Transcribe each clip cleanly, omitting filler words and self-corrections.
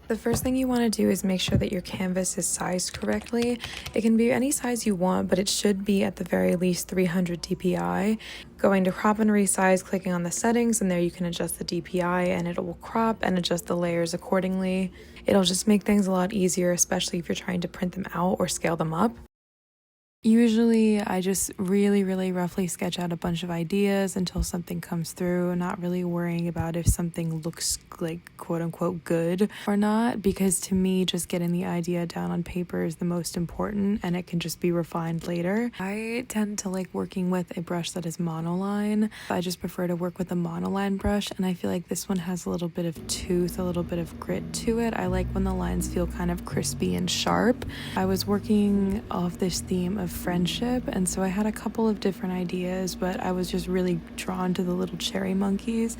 The first thing you want to do is make sure that your canvas is sized correctly. It can be any size you want, but it should be at the very least 300 dpi. Going to crop and resize, clicking on the settings, and there you can adjust the dpi and it will crop and adjust the layers accordingly. It'll just make things a lot easier, especially if you're trying to print them out or scale them up. Usually I just really roughly sketch out a bunch of ideas until something comes through, not really worrying about if something looks like quote unquote good or not, because to me just getting the idea down on paper is the most important and it can just be refined later. I tend to like working with a brush that is monoline. I just prefer to work with a monoline brush, and I feel like this one has a little bit of tooth, a little bit of grit to it. I like when the lines feel kind of crispy and sharp. I was working off this theme of friendship, and so I had a couple of different ideas, but I was just really drawn to the little cherry monkeys.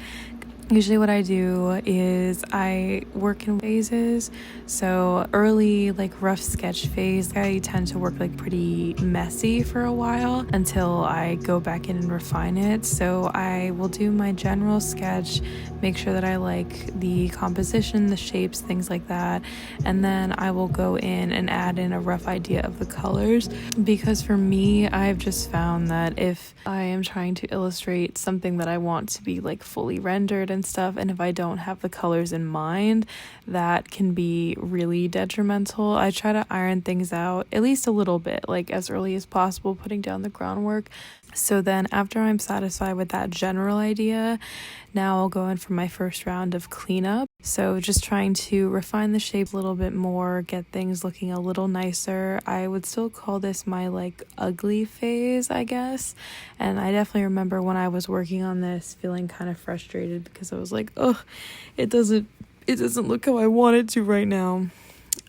Usually what I do is I work in phases. So early like rough sketch phase, I tend to work like pretty messy for a while until I go back in and refine it. So I will do my general sketch, make sure that I like the composition, the shapes, things like that. And then I will go in and add in a rough idea of the colors, because for me, I've just found that if I am trying to illustrate something that I want to be like fully rendered and stuff, and if I don't have the colors in mind, that can be really detrimental. I try to iron things out at least a little bit, like as early as possible, putting down the groundwork. So then after I'm satisfied with that general idea, now I'll go in for my first round of cleanup. So just trying to refine the shape a little bit more, get things looking a little nicer. I would still call this my like ugly phase, I guess. And I definitely remember when I was working on this feeling kind of frustrated because I was like, oh, it doesn't look how I want it to right now.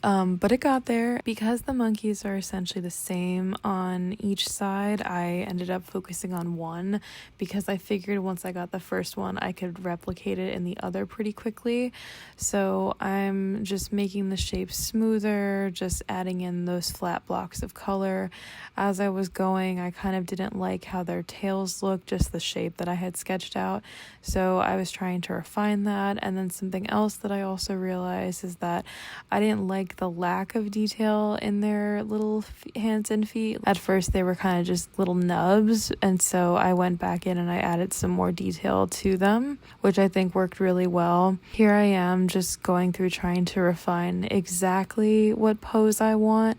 But it got there. Because the monkeys are essentially the same on each side, I ended up focusing on one because I figured once I got the first one, I could replicate it in the other pretty quickly. So I'm just making the shape smoother, just adding in those flat blocks of color. As I was going, I kind of didn't like how their tails looked, just the shape that I had sketched out. So I was trying to refine that. And then something else that I also realized is that I didn't like the lack of detail in their little hands and feet. At first they were kind of just little nubs, and so I went back in and I added some more detail to them, which I think worked really well. Here I am just going through trying to refine exactly what pose I want.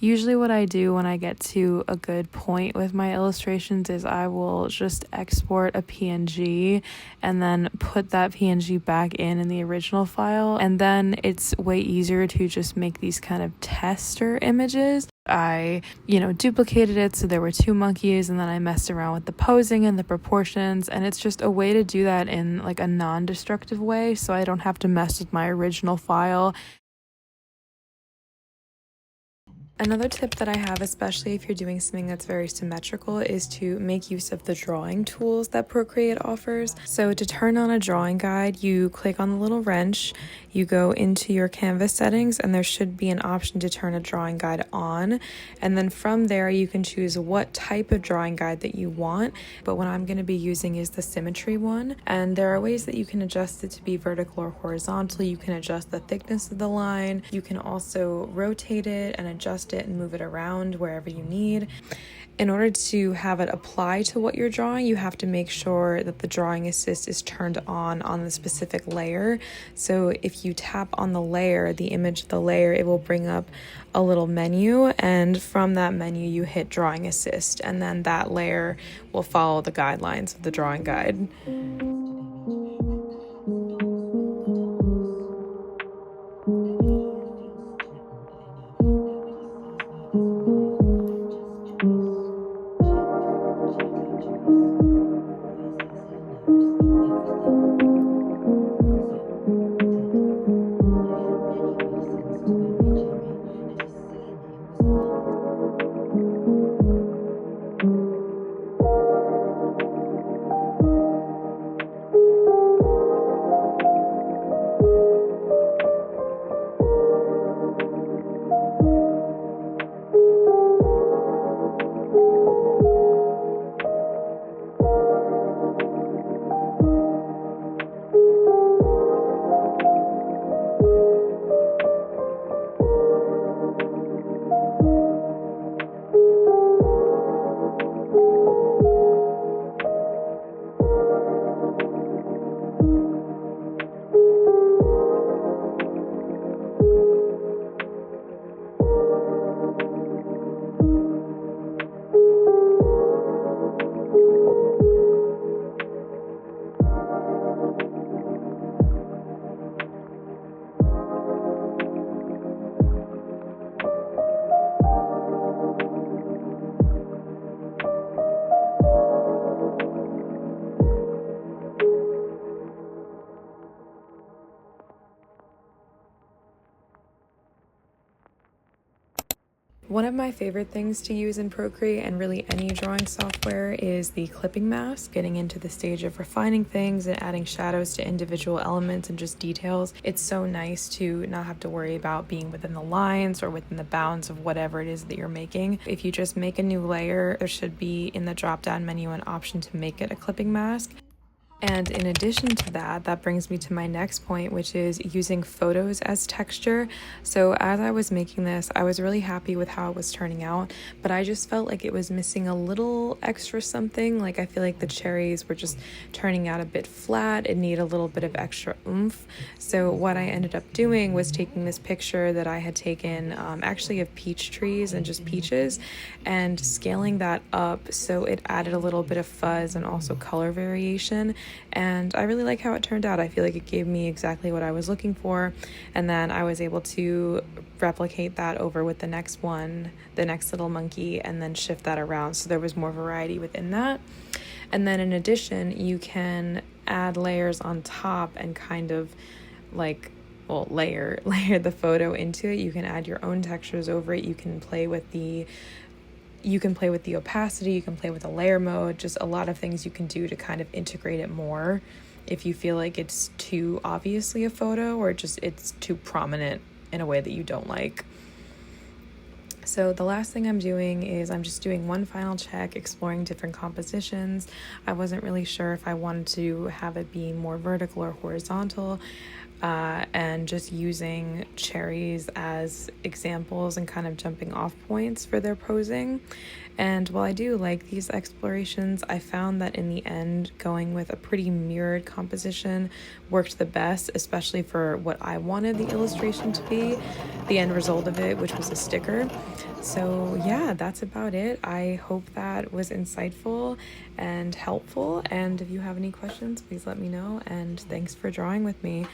Usually what I do when I get to a good point with my illustrations is I will just export a PNG and then put that PNG back in the original file, and then it's way easier to just make these kind of tester images. I, duplicated it so there were two monkeys, and then I messed around with the posing and the proportions, and it's just a way to do that in like a non-destructive way so I don't have to mess with my original file. Another tip that I have, especially if you're doing something that's very symmetrical, is to make use of the drawing tools that Procreate offers. So to turn on a drawing guide, you click on the little wrench, you go into your canvas settings, and there should be an option to turn a drawing guide on. And then from there, you can choose what type of drawing guide that you want. But what I'm going to be using is the symmetry one. And there are ways that you can adjust it to be vertical or horizontal. You can adjust the thickness of the line. You can also rotate it and adjust it and move it around wherever you need. In order to have it apply to what you're drawing, you have to make sure that the drawing assist is turned on the specific layer. So if you tap on the layer, the image of the layer, it will bring up a little menu, and from that menu you hit drawing assist, and then that layer will follow the guidelines of the drawing guide. One of my favorite things to use in Procreate and really any drawing software is the clipping mask, getting into the stage of refining things and adding shadows to individual elements and just details. It's so nice to not have to worry about being within the lines or within the bounds of whatever it is that you're making. If you just make a new layer, there should be in the drop-down menu an option to make it a clipping mask. And in addition to that, that brings me to my next point, which is using photos as texture. So as I was making this, I was really happy with how it was turning out, but I just felt like it was missing a little extra something. Like I feel like the cherries were just turning out a bit flat. It needed a little bit of extra oomph. So what I ended up doing was taking this picture that I had taken actually of peach trees and just peaches, and scaling that up so it added a little bit of fuzz and also color variation. And I really like how it turned out. I feel like it gave me exactly what I was looking for, and then I was able to replicate that over with the next one, the next little monkey, and then shift that around so there was more variety within that. And then in addition, you can add layers on top and kind of like, well, layer the photo into it. You can add your own textures over it. You can play with the opacity, you can play with the layer mode, just a lot of things you can do to kind of integrate it more if you feel like it's too obviously a photo or just it's too prominent in a way that you don't like. So the last thing I'm doing is I'm just doing one final check, exploring different compositions. I wasn't really sure if I wanted to have it be more vertical or horizontal, and just using cherries as examples and kind of jumping off points for their posing. And while I do like these explorations, I found that in the end, going with a pretty mirrored composition worked the best, especially for what I wanted the illustration to be, the end result of it, which was a sticker. So yeah, that's about it. I hope that was insightful and helpful. And if you have any questions, please let me know. And thanks for drawing with me.